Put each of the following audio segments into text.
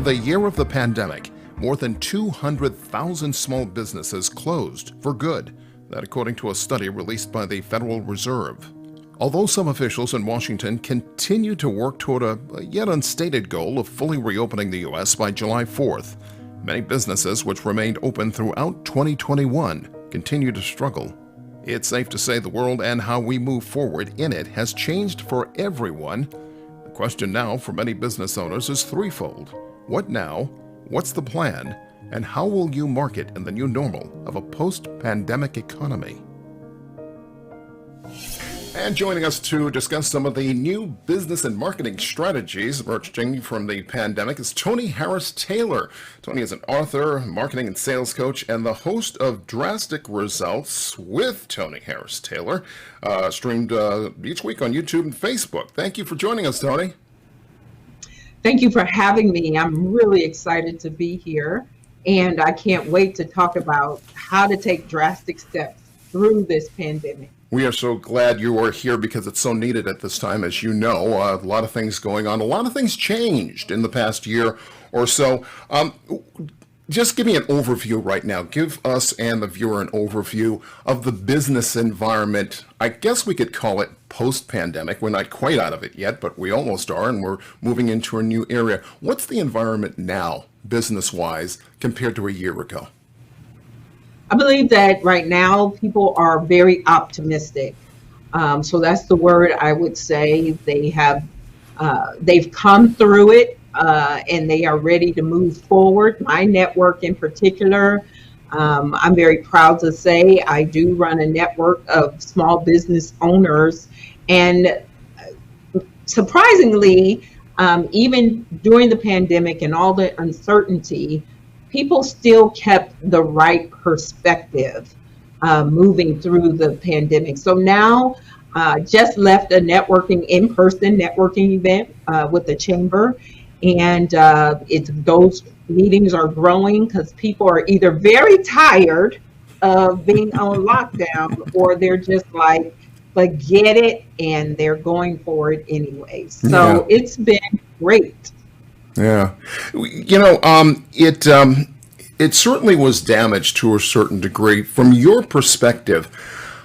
In the year of the pandemic, more than 200,000 small businesses closed for good. That according to a study released by the Federal Reserve. Although some officials in Washington continue to work toward a yet unstated goal of fully reopening the U.S. by July 4th, many businesses which remained open throughout 2021 continue to struggle. It's safe to say the world and how we move forward in it has changed for everyone. The question now for many business owners is threefold. What now? What's the plan? And how will you market in the new normal of a post-pandemic economy? And joining us to discuss some of the new business and marketing strategies emerging from the pandemic is Toni Harris Taylor. Toni is an author, marketing and sales coach, and the host of Drastic Results with Toni Harris Taylor, streamed each week on YouTube and Facebook. Thank you for joining us, Toni. Thank you for having me. I'm really excited to be here, and I can't wait to talk about how to take drastic steps through this pandemic. We are so glad you are here because it's so needed at this time. As you know, a lot of things going on. A lot of things changed in the past year or so. Just give me an overview right now. Give us and the viewer an overview of the business environment. I guess we could call it post-pandemic. We're not quite out of it yet, but we almost are, and we're moving into a new area. What's the environment now, business-wise, compared to a year ago? I believe that right now people are very optimistic. So that's the word I would say. They've come through it and they are ready to move forward. My network in particular, I'm very proud to say I do run a network of small business owners, and surprisingly, even during the pandemic and all the uncertainty, people still kept the right perspective moving through the pandemic. So now, just left a in-person networking event with the chamber, and those meetings are growing because people are either very tired of being on lockdown, or they're just like, forget it, and they're going for it anyway. So It's been great. Yeah, you know, it certainly was damaged to a certain degree. From your perspective,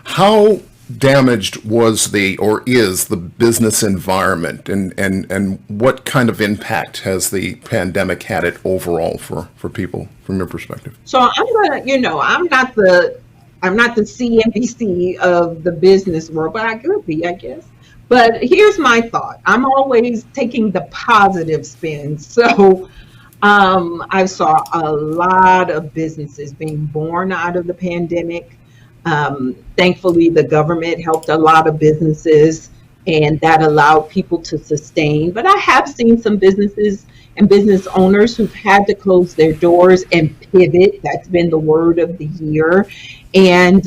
how damaged was is the business environment, and what kind of impact has the pandemic had it overall for people from your perspective? So I'm not the CNBC of the business world, but I could be, I guess. But here's my thought. I'm always taking the positive spin. So I saw a lot of businesses being born out of the pandemic. Thankfully, the government helped a lot of businesses, and that allowed people to sustain. But I have seen some businesses and business owners who've had to close their doors and pivot. That's been the word of the year. And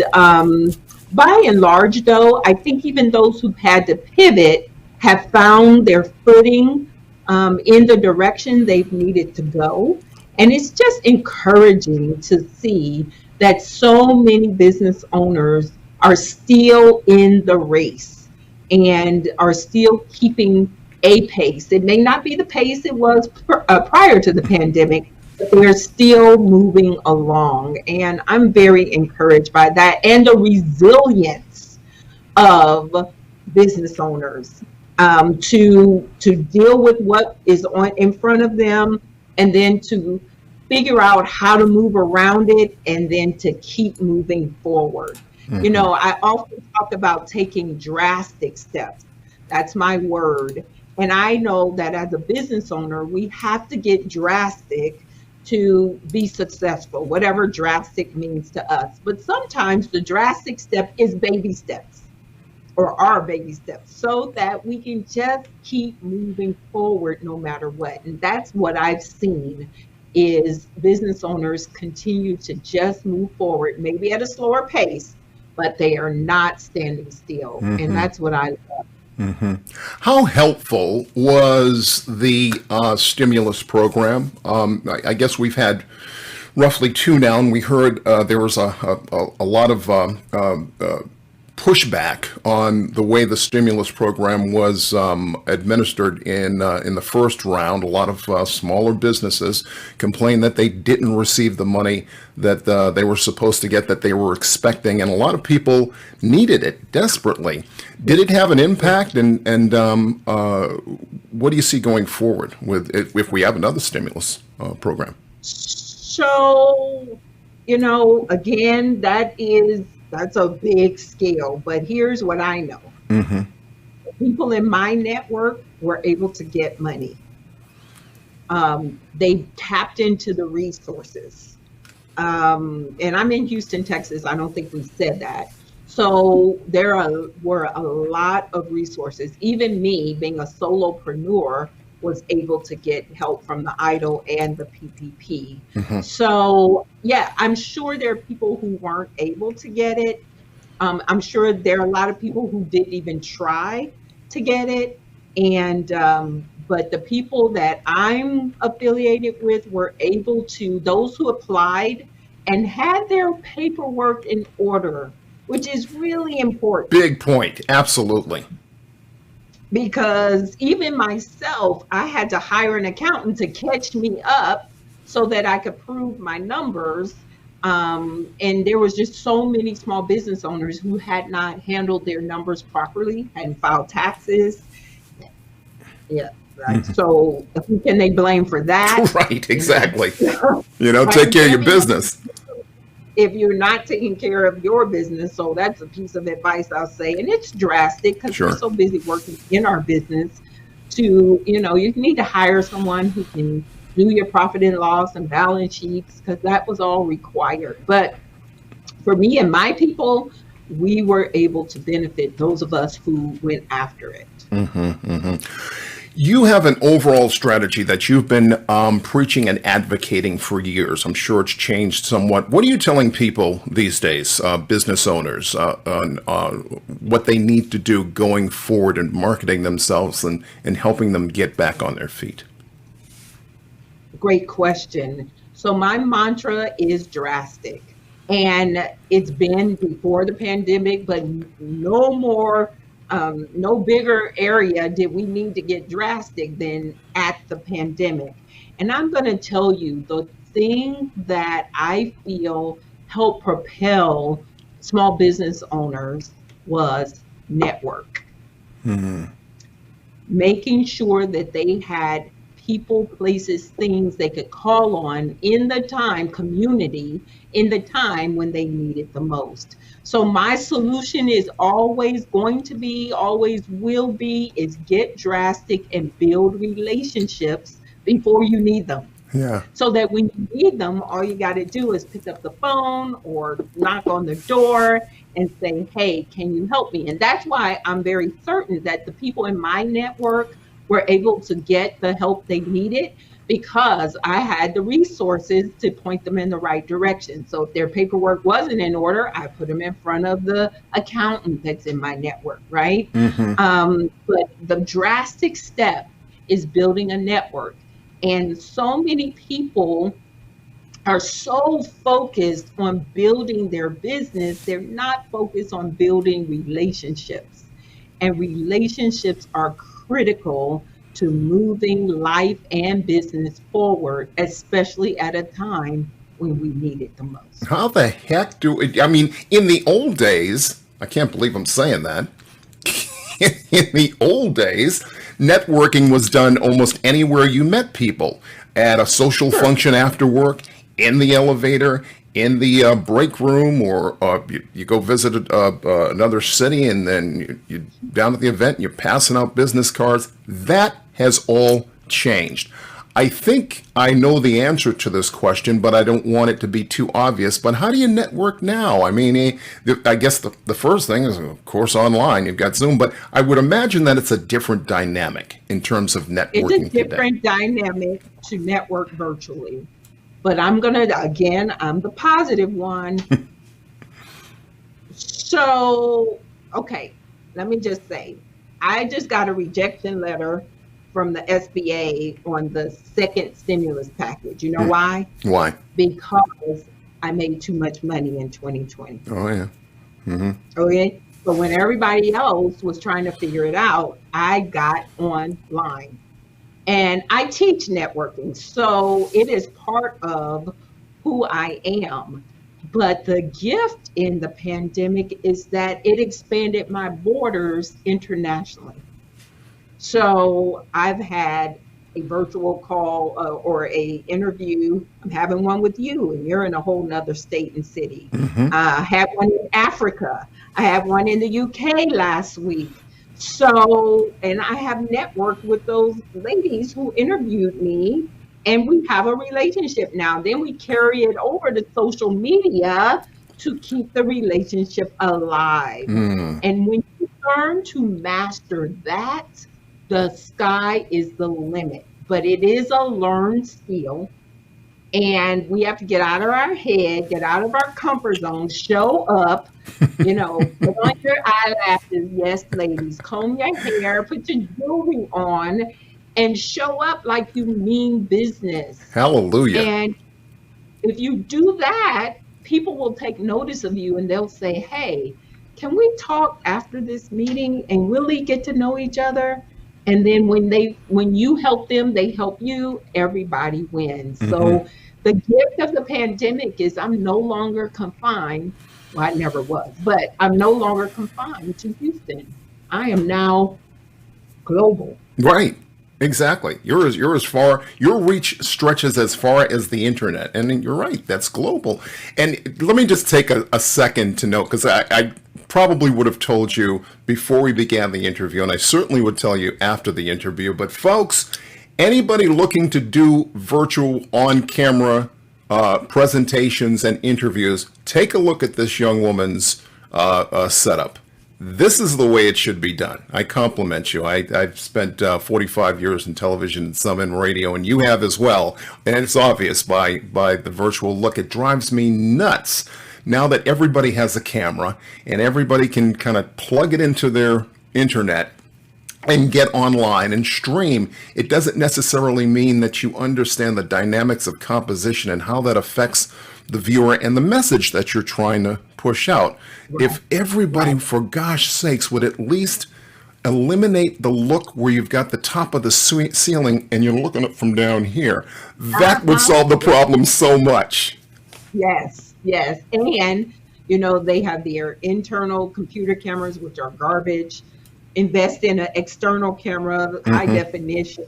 by and large, though, I think even those who've had to pivot have found their footing in the direction they've needed to go. And it's just encouraging to see that so many business owners are still in the race and are still keeping a pace. It may not be the pace it was prior to the pandemic, they're still moving along, and I'm very encouraged by that, and the resilience of business owners to deal with what is in front of them, and then to figure out how to move around it, and then to keep moving forward. Mm-hmm. You know, I often talk about taking drastic steps. That's my word. And I know that as a business owner, we have to get drastic to be successful, whatever drastic means to us. But sometimes the drastic step is baby steps, or our baby steps, so that we can just keep moving forward no matter what. And that's what I've seen, is business owners continue to just move forward, maybe at a slower pace, but they are not standing still. Mm-hmm. And that's what I love. Mm-hmm. How helpful was the stimulus program? I guess we've had roughly two now, and we heard there was a lot of pushback on the way the stimulus program was administered in the first round. A lot of smaller businesses complained that they didn't receive the money that they were supposed to get, that they were expecting, and a lot of people needed it desperately. Did it have an impact? And what do you see going forward with it, if we have another stimulus program? So, again, that's a big scale, but here's what I know. Mm-hmm. People in my network were able to get money. They tapped into the resources. And I'm in Houston, Texas. I don't think we said that. So there were a lot of resources. Even me, being a solopreneur, was able to get help from the EIDL and the PPP. Mm-hmm. So yeah, I'm sure there are people who weren't able to get it. I'm sure there are a lot of people who didn't even try to get it. And but the people that I'm affiliated with were able to, those who applied and had their paperwork in order, which is really important. Big point. Absolutely. Because even myself, I had to hire an accountant to catch me up so that I could prove my numbers. And there was just so many small business owners who had not handled their numbers properly, hadn't filed taxes. Yeah, right. Mm-hmm. So who can they blame for that? Right, exactly. Right. Take care of your business. If you're not taking care of your business. So that's a piece of advice I'll say. And it's drastic because Sure. we're so busy working in our business to, you need to hire someone who can do your profit and loss and balance sheets, because that was all required. But for me and my people, we were able to benefit, those of us who went after it. Mm-hmm, mm-hmm. You have an overall strategy that you've been preaching and advocating for years. I'm sure it's changed somewhat. What are you telling people these days, business owners, on what they need to do going forward in marketing themselves and helping them get back on their feet? Great question. So my mantra is drastic. And it's been before the pandemic, but no more. No bigger area did we need to get drastic than at the pandemic. And I'm going to tell you, the thing that I feel helped propel small business owners was network. Mm-hmm. Making sure that they had people, places, things they could call on in the time, community, in the time when they need it the most. So my solution is always going to be, always will be, is get drastic and build relationships before you need them. Yeah. So that when you need them, all you got to do is pick up the phone or knock on the door and say, hey, can you help me? And that's why I'm very certain that the people in my network were able to get the help they needed, because I had the resources to point them in the right direction. So if their paperwork wasn't in order, I put them in front of the accountant that's in my network, right? Mm-hmm. But the drastic step is building a network. And so many people are so focused on building their business, they're not focused on building relationships. And relationships are critical to moving life and business forward, especially at a time when we need it the most. How the heck in the old days, I can't believe I'm saying that. In the old days, networking was done almost anywhere you met people, at a social function after work, in the elevator, in the break room, or you go visit another city, and then you're down at the event and you're passing out business cards. That has all changed. I think I know the answer to this question, but I don't want it to be too obvious. But how do you network now? I mean, I guess the first thing is, of course, online. You've got Zoom, but I would imagine that it's a different dynamic in terms of networking. It's a different dynamic to network virtually. But I'm the positive one. So, okay, let me just say, I just got a rejection letter from the SBA on the second stimulus package. You know why? Why? Because I made too much money in 2020. Oh, yeah. Mm-hmm. Okay. So when everybody else was trying to figure it out, I got online. And I teach networking, so it is part of who I am. But the gift in the pandemic is that it expanded my borders internationally. So I've had a virtual call or a interview. I'm having one with you, and you're in a whole nother state and city. Hmm. I had one in Africa. I had one in the UK last week. So, and I have networked with those ladies who interviewed me, and we have a relationship now. Then we carry it over to social media to keep the relationship alive. Mm. And when you learn to master that, the sky is the limit. But it is a learned skill. And we have to get out of our head, get out of our comfort zone, show up, put on your eyelashes. Yes, ladies, comb your hair, put your jewelry on, and show up like you mean business. Hallelujah. And if you do that, people will take notice of you and they'll say, hey, can we talk after this meeting and really get to know each other? And then when you help them, they help you, everybody wins. Hmm. So the gift of the pandemic is I'm no longer confined. Well, I never was, but I'm no longer confined to Houston. I am now global. Right. Exactly. You're as far, your reach stretches as far as the internet. And you're right, that's global. And let me just take a second to note, because I probably would have told you before we began the interview, and I certainly would tell you after the interview. But folks, anybody looking to do virtual on-camera presentations and interviews, take a look at this young woman's setup. This is the way it should be done. I compliment you. I've spent 45 years in television and some in radio, and you have as well. And it's obvious by the virtual look. It drives me nuts now that everybody has a camera and everybody can kind of plug it into their internet and get online and stream. It doesn't necessarily mean that you understand the dynamics of composition and how that affects the viewer and the message that you're trying to push out. Right. If everybody, for gosh sakes, would at least eliminate the look where you've got the top of the ceiling and you're looking up from down here, that would solve the problem so much. Yes, yes. And, they have their internal computer cameras, which are garbage. Invest in an external camera, high definition.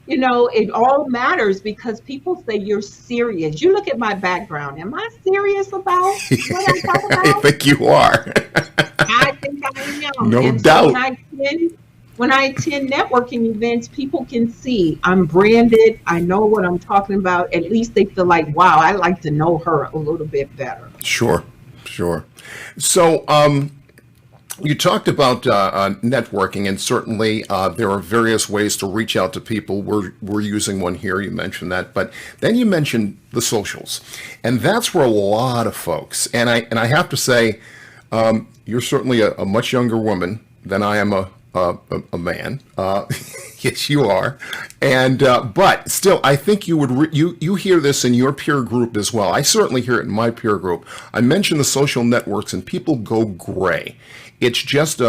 It all matters because people say you're serious. You look at my background. Am I serious about what I'm talking about? I think you are. I think I am. No and doubt. So when I attend networking events, people can see I'm branded. I know what I'm talking about. At least they feel like, wow, I like to know her a little bit better. Sure. So, you talked about networking, and certainly there are various ways to reach out to people. We're using one here. You mentioned that, but then you mentioned the socials, and that's where a lot of folks. And I have to say, you're certainly a much younger woman than I am a man. Yes, you are, and but still, I think you would you hear this in your peer group as well. I certainly hear it in my peer group. I mentioned the social networks, and people go gray. It's just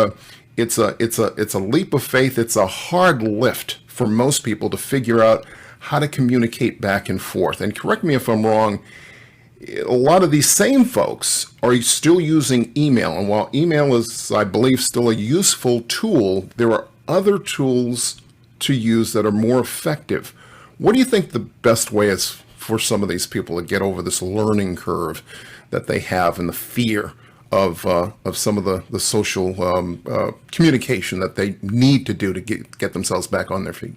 it's a leap of faith. It's a hard lift for most people to figure out how to communicate back and forth. And correct me if I'm wrong, a lot of these same folks are still using email. And while email is, I believe, still a useful tool, there are other tools to use that are more effective. What do you think the best way is for some of these people to get over this learning curve that they have and the fear of some of the social communication that they need to do to get themselves back on their feet?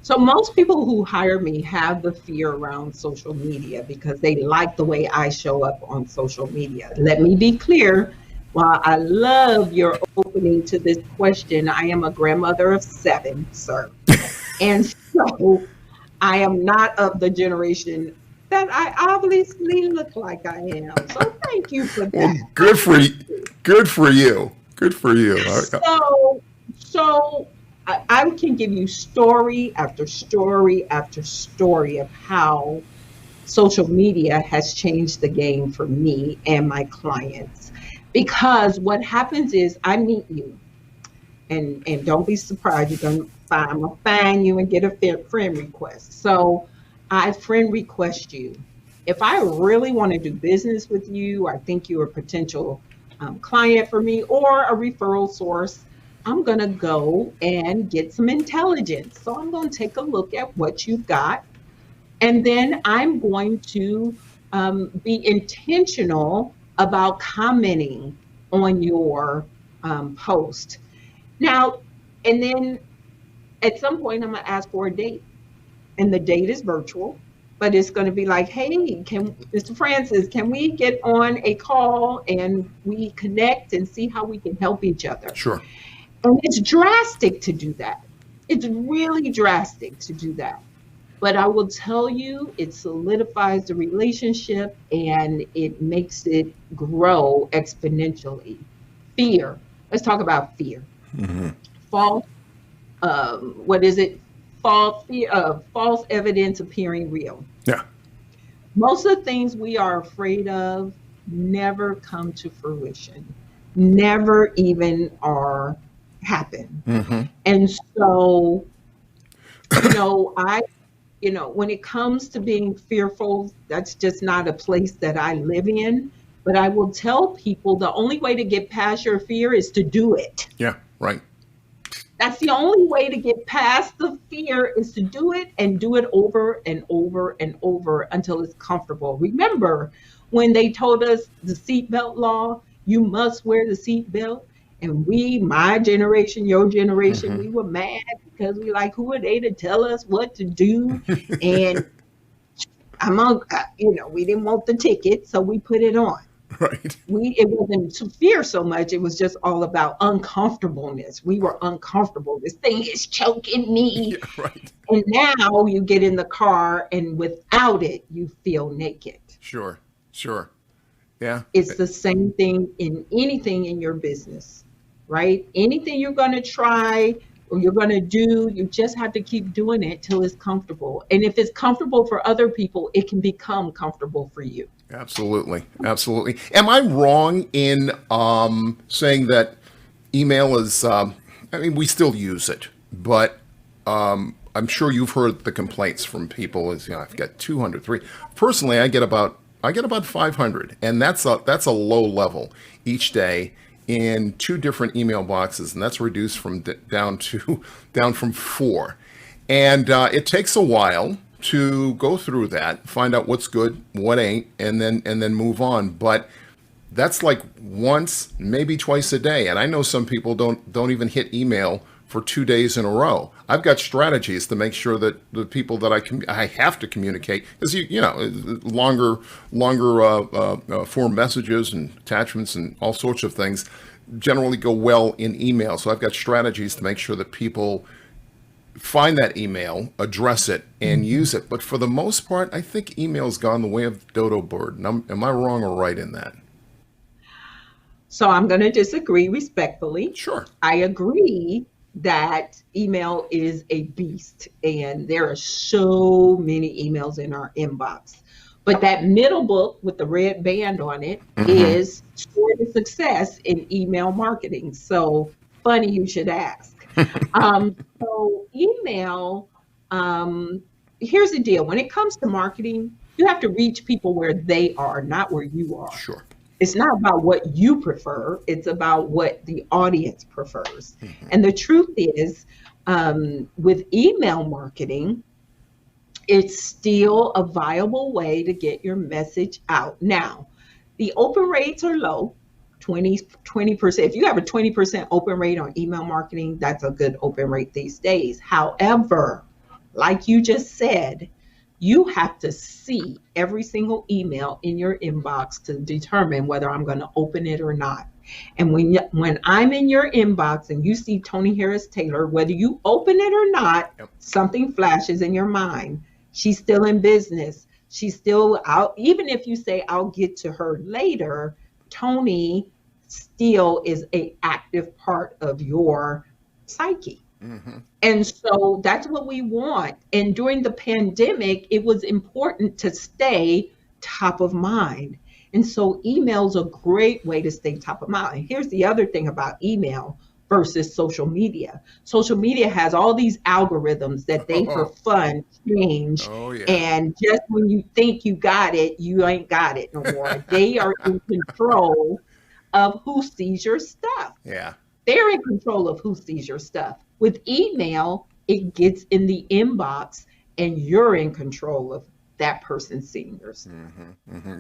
So most people who hire me have the fear around social media because they like the way I show up on social media. Let me be clear. While I love your opening to this question, I am a grandmother of 7, sir. And so I am not of the generation that I obviously look like I am. So thank you for that. Well, good for you. Good for you. So I can give you story after story after story of how social media has changed the game for me and my clients. Because what happens is I meet you, and don't be surprised, you're gonna find I'm gonna find you and get a friend request. So I friend request you. If I really want to do business with you, I think you're a potential client for me or a referral source. I'm gonna go and get some intelligence. So I'm gonna take a look at what you've got, and then I'm going to be intentional about commenting on your post. Now, and then at some point, I'm going to ask for a date. And the date is virtual, but it's going to be like, hey, can Mr. Francis, can we get on a call and we connect and see how we can help each other? Sure. And it's drastic to do that. It's really drastic to do that. But I will tell you, it solidifies the relationship and it makes it grow exponentially. Fear. Let's talk about fear. Mm-hmm. False, what is it? False evidence appearing real. Yeah. Most of the things we are afraid of never come to fruition, never even are happen. Mm-hmm. And so, when it comes to being fearful, that's just not a place that I live in. But I will tell people the only way to get past your fear is to do it. Yeah, right. That's the only way to get past the fear is to do it and do it over and over and over until it's comfortable. Remember when they told us the seatbelt law, you must wear the seatbelt? And my generation, your generation, Mm-hmm. we were mad because we like, who are they to tell us what to do? And we didn't want the ticket, so we put it on. Right. It wasn't to fear so much. It was just all about uncomfortableness. We were uncomfortable. This thing is choking me. Yeah, right. And now you get in the car and without it, you feel naked. Sure. Yeah. It's the same thing in anything in your business, right? Anything you're going to try or you're going to do, you just have to keep doing it till it's comfortable. And if it's comfortable for other people, it can become comfortable for you. Absolutely. Am I wrong in saying that email is? We still use it, but I'm sure you've heard the complaints from people. I've got 200, 300. Personally, I get about 500, and that's a low level each day in 2 different email boxes, and that's reduced from down from 4, and it takes a while to go through that, find out what's good, what ain't, and then move on. But that's like once, maybe twice a day. And I know some people don't even hit email for 2 days in a row. I've got strategies to make sure that the people that I have to communicate, because longer form messages and attachments and all sorts of things generally go well in email. So I've got strategies to make sure that people find that email, address it, and use it. But for the most part, I think email's gone the way of the dodo bird. And am I wrong or right in that? So I'm going to disagree respectfully. Sure. I agree that email is a beast, and there are so many emails in our inbox. But that middle book with the red band on it is Story to Success in Email Marketing. So funny you should ask. So email, here's the deal. When it comes to marketing, you have to reach people where they are, not where you are. Sure. It's not about what you prefer. It's about what the audience prefers. And the truth is, with email marketing, it's still a viable way to get your message out. Now, the open rates are low. 20%. If you have a 20% open rate on email marketing, that's a good open rate these days. However, like you just said, you have to see every single email in your inbox to determine whether I'm going to open it or not. And when I'm in your inbox and you see Toni Harris Taylor, whether you open it or not, something flashes in your mind. She's still in business. She's still out. Even if you say, I'll get to her later, Toni still is an active part of your psyche. And so that's what we want. And during the pandemic, it was important to stay top of mind. And so email's a great way to stay top of mind. And here's the other thing about email versus social media. Social media has all these algorithms that they, for Oh, fun, change. oh yeah. And just when you think you got it, you ain't got it no more. They are in control of who sees your stuff. Yeah. They're in control of who sees your stuff. With email, it gets in the inbox and you're in control of that person seeing your stuff.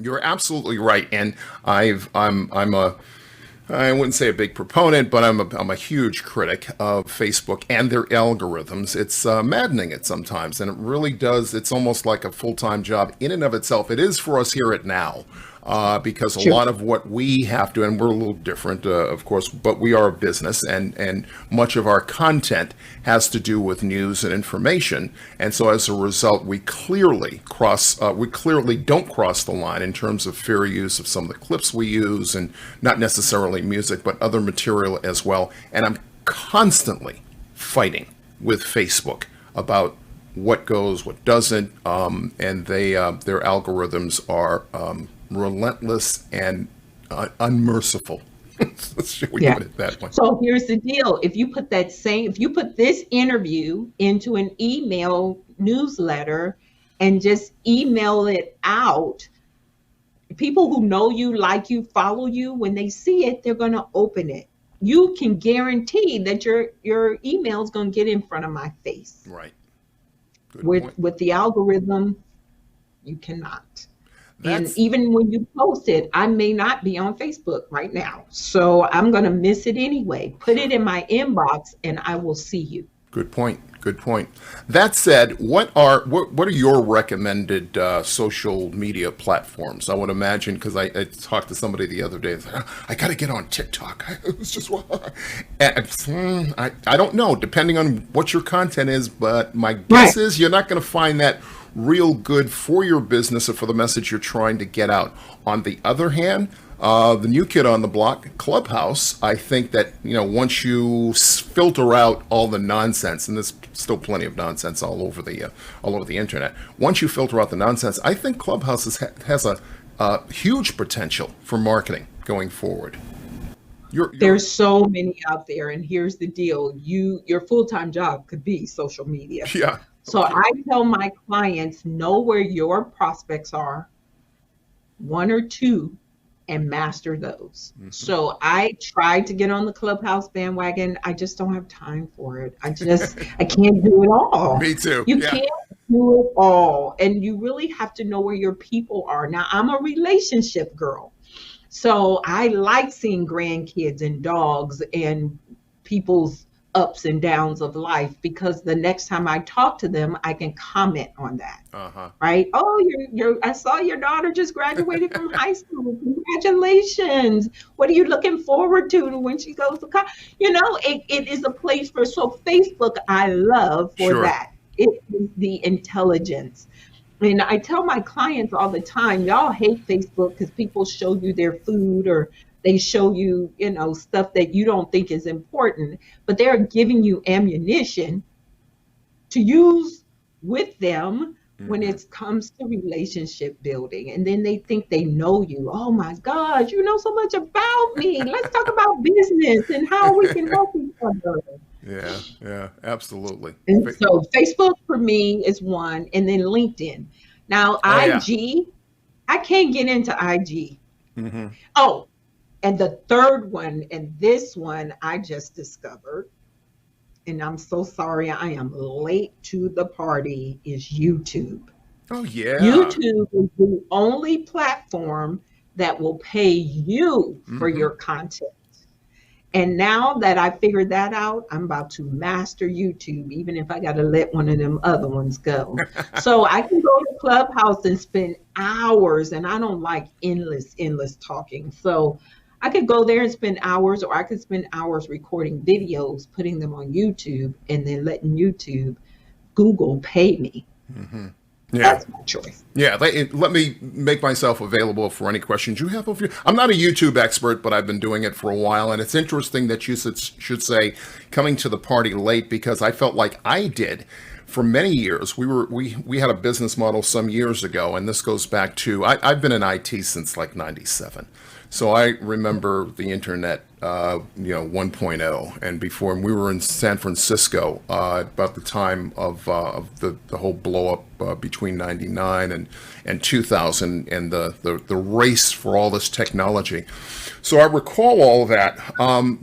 You're absolutely right. And I'm a, I wouldn't say a big proponent, but I'm a huge critic of Facebook and their algorithms. It's maddening at sometimes, and it really does. It's almost like a full-time job in and of itself. It is for us here at Now, because a Sure. lot of what we have to, and we're a little different, of course, but we are a business, and much of our content has to do with news and information. And so as a result, we clearly don't cross the line in terms of fair use of some of the clips we use, and not necessarily music, but other material as well. And I'm constantly fighting with Facebook about what goes, what doesn't, and their algorithms are relentless and unmerciful. Should we Yeah. put it that way? So here's the deal. If you put this interview into an email newsletter and just email it out, people who know you, like you, follow you, when they see it, they're going to open it. You can guarantee that your email is going to get in front of my face. Right. Good With point. with the algorithm, you cannot. And That's even when you post it, I may not be on Facebook right now. So I'm going to miss it anyway. Put it in my inbox and I will see you. good point. Good point. That said, what are your recommended social media platforms? I would imagine, because I talked to somebody the other day. I got to get on TikTok. It was just I don't know, depending on what your content is, but my Right. guess is you're not going to find that real good for your business or for the message you're trying to get out. On the other hand, the new kid on the block, Clubhouse, I think that, once you filter out all the nonsense, and there's still plenty of nonsense all over the internet. Once you filter out the nonsense, I think Clubhouse has a huge potential for marketing going forward. You're There's so many out there. And here's the deal. Your full-time job could be social media. yeah. So I tell my clients, know where your prospects are, one or two, and master those. So I tried to get on the Clubhouse bandwagon. I just don't have time for it. I can't do it all. Me too. You Yeah. can't do it all. And you really have to know where your people are. Now, I'm a relationship girl. So I like seeing grandkids and dogs and people's ups and downs of life, because the next time I talk to them, I can comment on that. Uh-huh. Right? Oh, I saw your daughter just graduated from high school. Congratulations. What are you looking forward to when she goes to college? It is a place so Facebook I love for Sure. that. It is the intelligence. And I tell my clients all the time, y'all hate Facebook because people show you their food, or they show you, stuff that you don't think is important, but they're giving you ammunition to use with them when it comes to relationship building. And then they think they know you. Oh my gosh, you know so much about me. Let's talk about business and how we can help each other. Yeah, absolutely. And so Facebook for me is one, and then LinkedIn. Now, Oh, yeah. IG, I can't get into IG. hmm Oh, and the third one, and this one I just discovered, and I'm so sorry I am late to the party, is YouTube. Oh, yeah. YouTube is the only platform that will pay you for Mhm. your content. And now that I figured that out, I'm about to master YouTube, even if I got to let one of them other ones go. So I can go to Clubhouse and spend hours, and I don't like endless talking. So I could go there and spend hours, or I could spend hours recording videos, putting them on YouTube, and then letting Google pay me. Yeah. That's my choice. Yeah, let me make myself available for any questions you have. I'm not a YouTube expert, but I've been doing it for a while, and it's interesting that you should say coming to the party late, because I felt like I did for many years, we had a business model some years ago, and this goes back to I've been in IT since like '97, so I remember the internet, 1.0, and before we were in San Francisco about the time of the whole blow up between '99 and 2000, and the race for all this technology. So I recall all of that,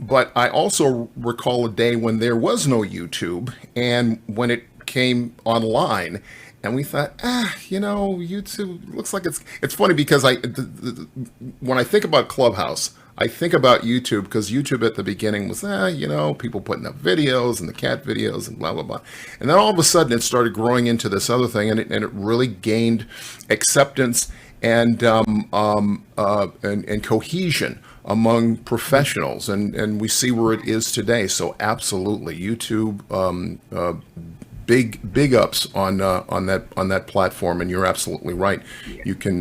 but I also recall a day when there was no YouTube, and when it came online, and we thought, YouTube looks like it's funny because when I think about Clubhouse, I think about YouTube, because YouTube at the beginning was, people putting up videos and the cat videos and blah, blah, blah. And then all of a sudden it started growing into this other thing, and it really gained acceptance and cohesion among professionals. And we see where it is today. So absolutely, YouTube, big ups on that platform. And you're absolutely right. You can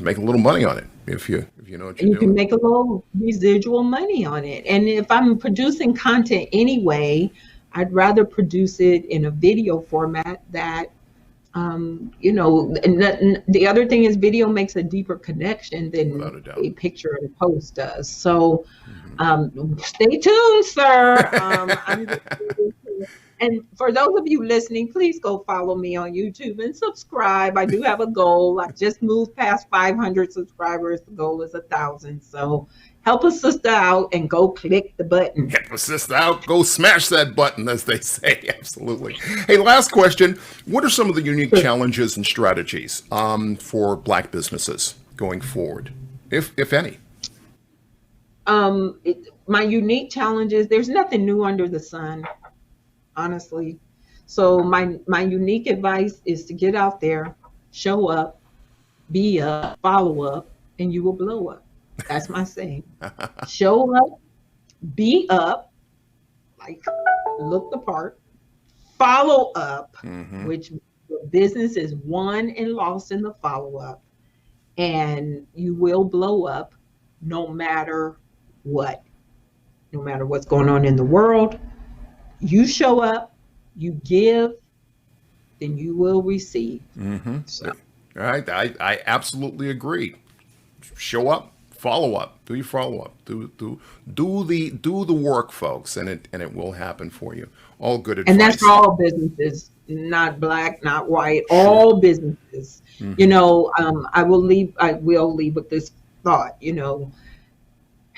make a little money on it if you know what you're doing. You can make a little residual money on it. And if I'm producing content anyway, I'd rather produce it in a video format that, and the other thing is video makes a deeper connection than a picture and a post does. So stay tuned, sir. And for those of you listening, please go follow me on YouTube and subscribe. I do have a goal. I just moved past 500 subscribers. The goal is 1,000. So help a sister out and go click the button. Help a sister out. Go smash that button, as they say. Absolutely. Hey, last question. What are some of the unique challenges and strategies for Black businesses going forward, if any? My unique challenges, there's nothing new under the sun, honestly. So my unique advice is to get out there, show up, be up, follow up, and you will blow up. That's my saying. Show up, be up, like look the part, follow up, which business is won and lost in the follow up, and you will blow up no matter what. No matter what's going on in the world, you show up, you give, then you will receive. So. All right, I absolutely agree. Show up, follow up, do your follow up, do the work, folks, and it will happen for you. All good advice. And that's for all businesses, not Black, not white, all businesses. I will leave with this thought.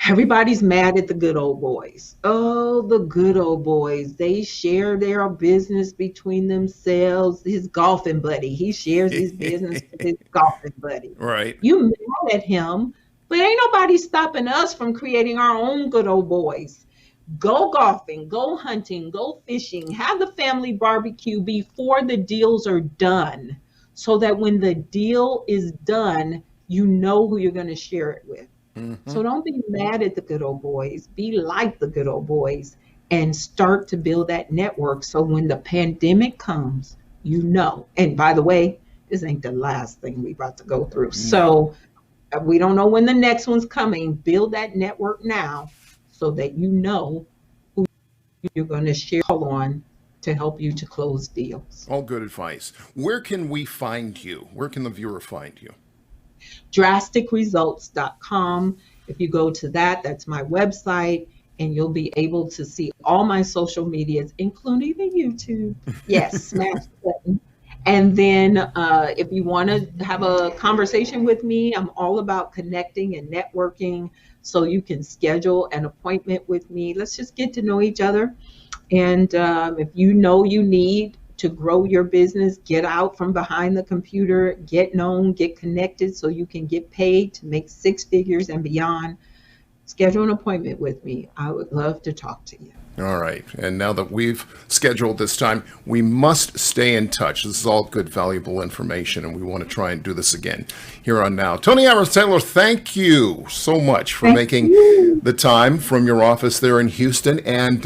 Everybody's mad at the good old boys. Oh, the good old boys. They share their business between themselves. His golfing buddy, he shares his business with his golfing buddy. Right. You mad at him, but ain't nobody stopping us from creating our own good old boys. Go golfing, go hunting, go fishing, have the family barbecue before the deals are done, so that when the deal is done, you know who you're going to share it with. So don't be mad at the good old boys. Be like the good old boys and start to build that network. So when the pandemic comes, and by the way, this ain't the last thing we about to go through. So we don't know when the next one's coming. Build that network now so that you know who you're going to share on to help you to close deals. All good advice. Where can we find you? Where can the viewer find you? DrasticResults.com. If you go to that, that's my website, and you'll be able to see all my social medias, including the YouTube. Yes, smash the button. And then if you want to have a conversation with me, I'm all about connecting and networking. So you can schedule an appointment with me. Let's just get to know each other. And if you need to grow your business, get out from behind the computer, get known, get connected so you can get paid to make 6 figures and beyond, schedule an appointment with me. I would love to talk to you. All right. And now that we've scheduled this time, we must stay in touch. This is all good, valuable information, and we want to try and do this again here on Now. Toni Harris Taylor, thank you so much for making the time from your office there in Houston, and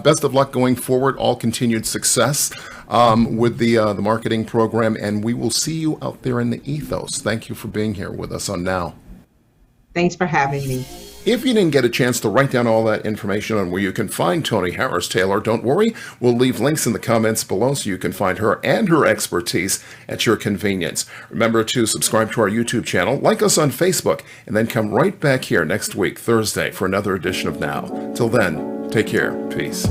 best of luck going forward. All continued success with the marketing program, and we will see you out there in the ethos. Thank you for being here with us on Now. Thanks for having me. If you didn't get a chance to write down all that information on where you can find Toni Harris Taylor, don't worry. We'll leave links in the comments below so you can find her and her expertise at your convenience. Remember to subscribe to our YouTube channel, like us on Facebook, and then come right back here next week, Thursday, for another edition of Now. Till then, take care. Peace.